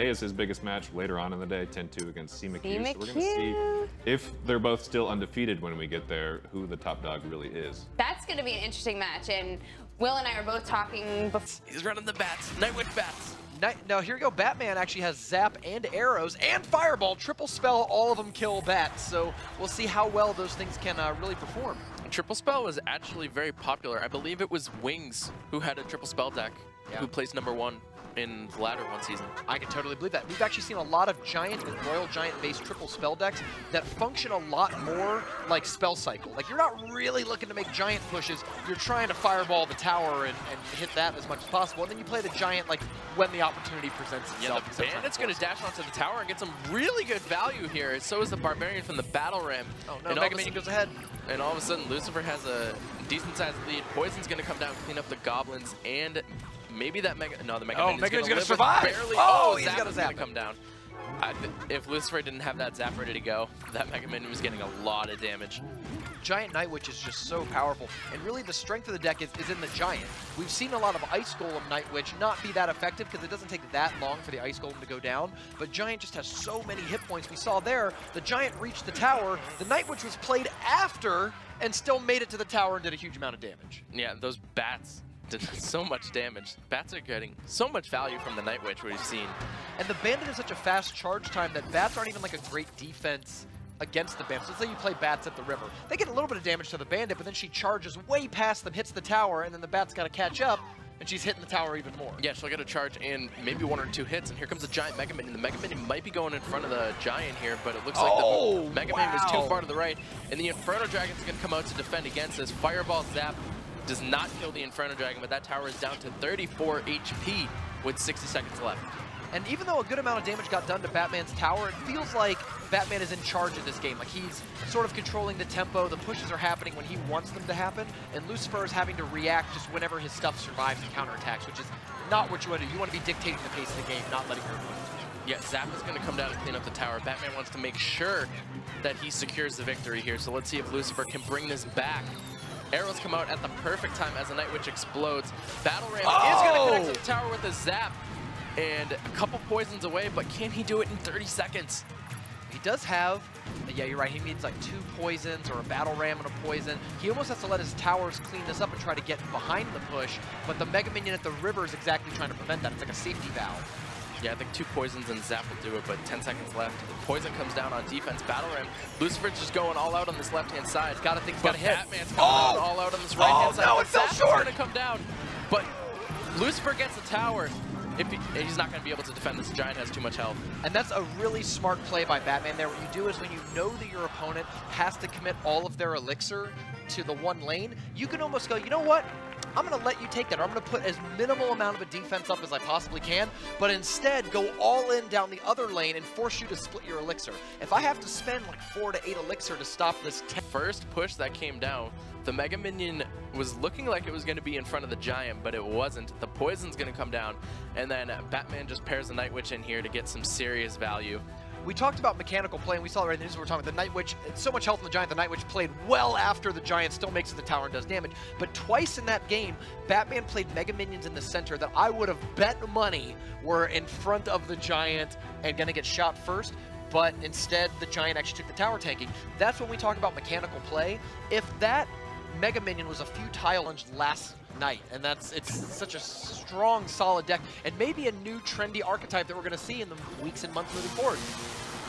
Today is his biggest match. Later on in the day, 10-2 against CMQ. So we're going to see if they're both still undefeated when we get there, who the top dog really is. That's going to be an interesting match. And Will and I were both talking before. He's running the bats. Nightwitch bats. Now here we go. Batman actually has Zap and Arrows and Fireball. Triple Spell, all of them kill bats. So we'll see how well those things can really perform. Triple Spell was actually very popular. I believe it was Wings who had a Triple Spell deck, who placed #1 in the ladder one season. I can totally believe that. We've actually seen a lot of Giant and Royal Giant-based triple spell decks that function a lot more like Spell Cycle. Like, you're not really looking to make Giant pushes. You're trying to Fireball the tower and hit that as much as possible. And then you play the Giant, like, when the opportunity presents itself. Yeah, the Bandit's going to dash onto the tower and get some really good value here. So is the Barbarian from the Battle Ram. Oh, no, Mega Minion goes ahead. And all of a sudden, Lucifer has a decent-sized lead. Poison's going to come down, clean up the Goblins, and maybe that Mega... No, the Mega Minion's going to survive. Barely. Oh, he's got a Zap. Gonna come down. If Lucifer didn't have that Zap ready to go, that Mega Minion was getting a lot of damage. Giant Nightwitch is just so powerful, and really the strength of the deck is in the Giant. We've seen a lot of Ice Golem Nightwitch not be that effective because it doesn't take that long for the Ice Golem to go down, but Giant just has so many hit points. We saw there, the Giant reached the tower, the Nightwitch was played after, and still made it to the tower and did a huge amount of damage. Yeah, those bats did so much damage. Bats are getting so much value from the Nightwitch we've seen. And the Bandit is such a fast charge time that bats aren't even like a great defense against the Bandit. So let's say you play bats at the river. They get a little bit of damage to the Bandit, but then she charges way past them, hits the tower, and then the bat's got to catch up, and she's hitting the tower even more. Yeah, she'll get a charge and maybe 1 or 2 hits, and here comes the Giant Mega Minion. The Mega Minion might be going in front of the Giant here, but it looks like the Mega Minion was too far to the right, and the Inferno Dragon's going to come out to defend against this. Fireball Zap does not kill the Inferno Dragon, but that tower is down to 34 HP with 60 seconds left. And even though a good amount of damage got done to Batman's tower, it feels like Batman is in charge of this game. Like, he's sort of controlling the tempo, the pushes are happening when he wants them to happen, and Lucifer is having to react just whenever his stuff survives and counterattacks, which is not what you want to do. You want to be dictating the pace of the game, not letting your opponent. Yeah, Zap is going to come down and clean up the tower. Batman wants to make sure that he secures the victory here, so let's see if Lucifer can bring this back. Arrows come out at the perfect time as the Nightwitch explodes. Battle Ram is going to connect to the tower with a Zap. And a couple poisons away, but can he do it in 30 seconds? He does have, yeah, you're right, he needs like 2 poisons or a Battle Ram and a poison. He almost has to let his towers clean this up and try to get behind the push, but the Mega Minion at the river is exactly trying to prevent that. It's like a safety valve. Yeah, I think 2 poisons and Zap will do it, but 10 seconds left. The poison comes down on defense. Battle Ram. Lucifer's just going all out on this left-hand side. He's got to think he's got to hit. Batman's coming all out on this right-hand side. No, it fell short. Going to come down, but Lucifer gets the tower. He's not going to be able to defend this. Giant has too much health. And that's a really smart play by Batman there. What you do is when you know that your opponent has to commit all of their elixir to the one lane, you can almost go, you know what? I'm going to let you take that, or I'm going to put as minimal amount of a defense up as I possibly can, but instead go all in down the other lane and force you to split your elixir. If I have to spend like 4 to 8 elixir to stop this first push that came down, the Mega Minion was looking like it was going to be in front of the Giant, but it wasn't. The poison's going to come down, and then Batman just pairs the Nightwitch in here to get some serious value. We talked about mechanical play, and we saw it right in the news. We were talking about the Nightwitch. So much health in the Giant. The Nightwitch played well after the Giant still makes it to the tower and does damage. But twice in that game, Batman played Mega Minions in the center that I would have bet money were in front of the Giant and going to get shot first. But instead, the Giant actually took the tower tanking. That's when we talk about mechanical play. If that Mega Minion was a few tiles last night, and it's such a strong, solid deck, and maybe a new trendy archetype that we're going to see in the weeks and months moving forward.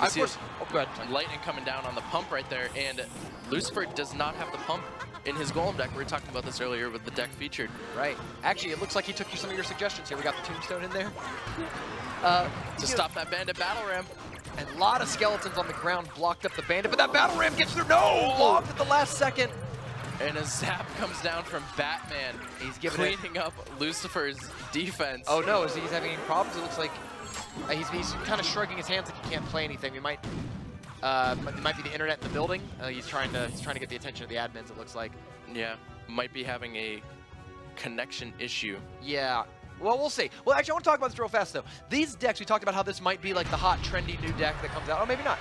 Of course, go ahead. Lightning coming down on the pump right there, and Lucifer does not have the pump in his Golem deck. We were talking about this earlier with the deck featured. Right. Actually, it looks like he took you some of your suggestions here. We got the Tombstone in there. To stop that Bandit Battle Ram. And a lot of skeletons on the ground blocked up the Bandit, but that Battle Ram gets through. No! Logged at the last second. And a Zap comes down from Batman. He's giving cleaning up Lucifer's defense. Oh no, is he having any problems? It looks like he's kind of shrugging his hands like he can't play anything. It might be the internet in the building. He's trying to get the attention of the admins, it looks like. Yeah, might be having a connection issue. Yeah. Well, we'll see. Well, actually, I want to talk about this real fast, though. These decks, we talked about how this might be like the hot, trendy new deck that comes out. Oh, maybe not.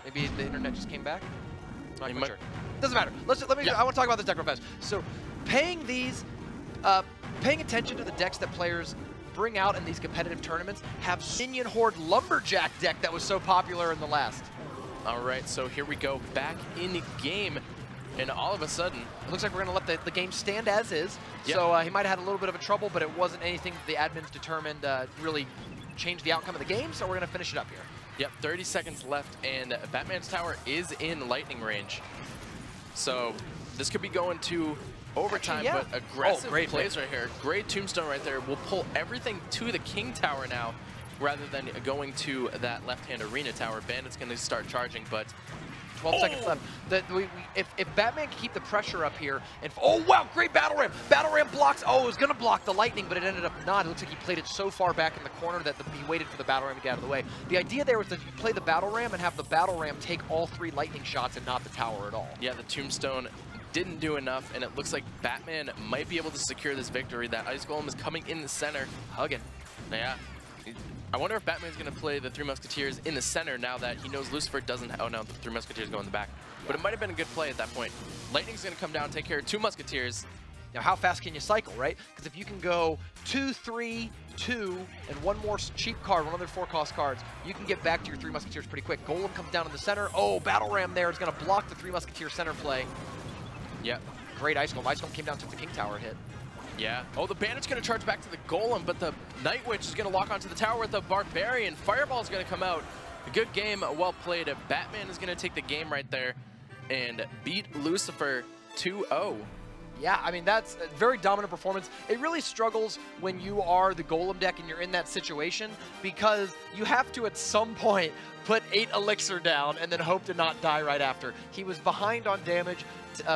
Maybe the internet just came back. I'm not sure. Doesn't matter. I want to talk about this deck real fast. So, paying attention to the decks that players bring out in these competitive tournaments have Minion Horde Lumberjack deck that was so popular in the last. All right, so here we go, back in the game, and all of a sudden, it looks like we're going to let the game stand as is. Yep. So he might have had a little bit of a trouble, but it wasn't anything the admins determined really changed the outcome of the game, so we're going to finish it up here. Yep, 30 seconds left, and Batman's tower is in lightning range. So this could be going to overtime, actually, yeah. but aggressive great plays right here. Great tombstone right there. We'll pull everything to the King Tower now, rather than going to that left-hand arena tower. Bandit's going to start charging, but 12 seconds left. If Batman can keep the pressure up here, and oh wow, great battle ram! Battle ram blocks. Oh, it was gonna block the lightning, but it ended up not. It looks like he played it so far back in the corner that he waited for the battle ram to get out of the way. The idea there was that you play the battle ram and have the battle ram take all 3 lightning shots and not the tower at all. yeah, the tombstone didn't do enough, and it looks like Batman might be able to secure this victory. That Ice Golem is coming in the center, hugging. Yeah. I wonder if Batman's going to play the 3 Musketeers in the center now that he knows Lucifer doesn't. Oh no, the 3 Musketeers go in the back. But it might have been a good play at that point. Lightning's going to come down and take care of 2 Musketeers. Now, how fast can you cycle, right? Because if you can go 2, 3, 2, and 1 more cheap card, 1 other 4-cost cards, you can get back to your 3 Musketeers pretty quick. Golem comes down in the center. Oh, Battle Ram there is going to block the 3 Musketeer center play. Yep. Great Ice Golem. Ice Golem came down, took the King Tower hit. Yeah. Oh, the Bandit's going to charge back to the Golem, but the Night Witch is going to lock onto the tower with the Barbarian. Fireball's going to come out. A good game, well played. Batman is going to take the game right there and beat Lucifer 2-0. Yeah, I mean, that's a very dominant performance. It really struggles when you are the Golem deck and you're in that situation because you have to, at some point, put 8 Elixir down and then hope to not die right after. He was behind on damage.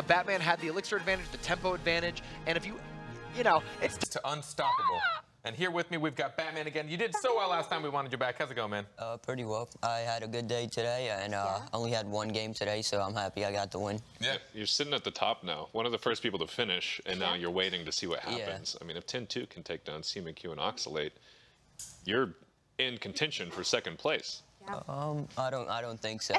Batman had the Elixir advantage, the tempo advantage, and if you know, it's to unstoppable. And here with me, we've got Batman again. You did so well last time we wanted you back. How's it going, man? Pretty well. I had a good day today, and only had 1 game today, so I'm happy I got the win. Yeah, you're sitting at the top now. One of the first people to finish, and now you're waiting to see what happens. I mean, if 10-2 can take down CMQ and Oxalate, you're in contention for 2nd place. I don't think so.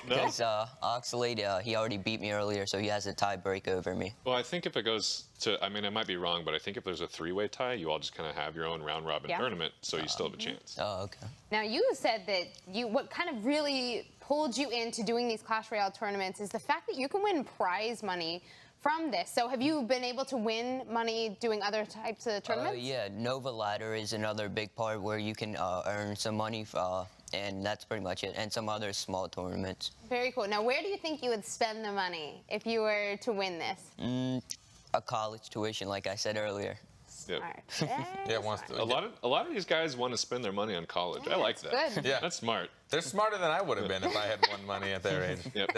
No? Because Oxalate, he already beat me earlier, so he has a tie break over me. Well, I think if it goes to, I mean, I might be wrong, but I think if there's a 3-way tie, you all just kind of have your own round-robin tournament, so you still have a chance. Oh, okay. Now, you said that what kind of really pulled you into doing these Clash Royale tournaments is the fact that you can win prize money from this. So have you been able to win money doing other types of tournaments? Yeah, Nova Ladder is another big part where you can earn some money, and that's pretty much it, and some other small tournaments. Very cool. Now, where do you think you would spend the money if you were to win this? A college tuition, like I said earlier. Yep. Yeah, wants to. A lot of these guys want to spend their money on college. I like that. Good. Yeah, that's smart. They're smarter than I would have been if I had won money at their age. Yep.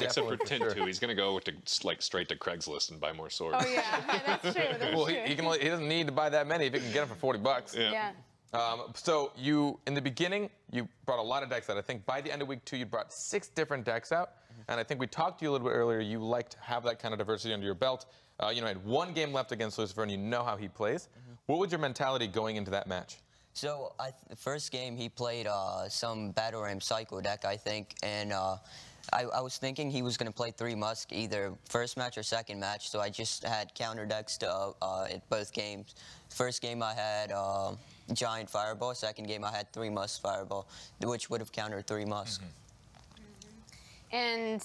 Except for 10-2, sure. He's going to go to, like, straight to Craigslist and buy more swords. Oh, yeah, that's true. That's Well, true. he doesn't need to buy that many if he can get them for $40. Yeah. So you, in the beginning, you brought a lot of decks out. I think by the end of week 2, you brought 6 different decks out. And I think we talked to you a little bit earlier. You like to have that kind of diversity under your belt. You know, had 1 game left against Lucifer, and you know how he plays. What was your mentality going into that match? So the first game he played some Battle Ram Cycle deck, I think, and I was thinking he was going to play 3 Musk either first match or second match, so I just had counter decks to at both games. First game I had Giant Fireball, second game I had 3 Musk Fireball, which would have countered 3 Musk. And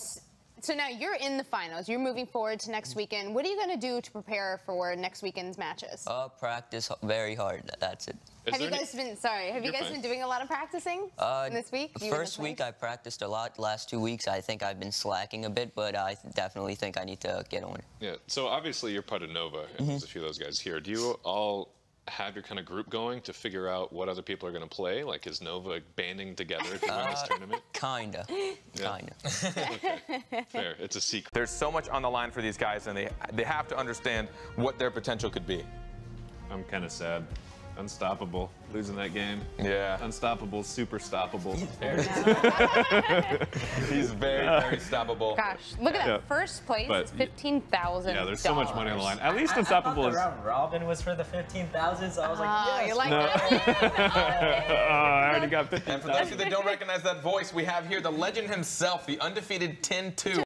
so now you're in the finals. You're moving forward to next weekend. What are you going to do to prepare for next weekend's matches? Practice very hard. That's it. Have you guys been doing a lot of practicing this week? First week I practiced a lot. Last 2 weeks I think I've been slacking a bit, but I definitely think I need to get on it. Yeah. So obviously you're part of Nova, and there's a few of those guys here. Do you all have your kind of group going to figure out what other people are going to play? Like, is Nova banding together to win this tournament? Kinda. Kinda. Okay. Fair. It's a secret. There's so much on the line for these guys, and they have to understand what their potential could be. I'm kind of sad. Unstoppable, losing that game. Yeah. Unstoppable, super stoppable. He's very, very stoppable. Gosh, look at that. First place is $15,000. Yeah, there's so much money on the line. At least Unstoppable is. Round robin was for the 15,000, so I was like, yes. You like that? I already got 15,000. And for those of you that don't recognize that voice, we have here the legend himself, the undefeated 10-2.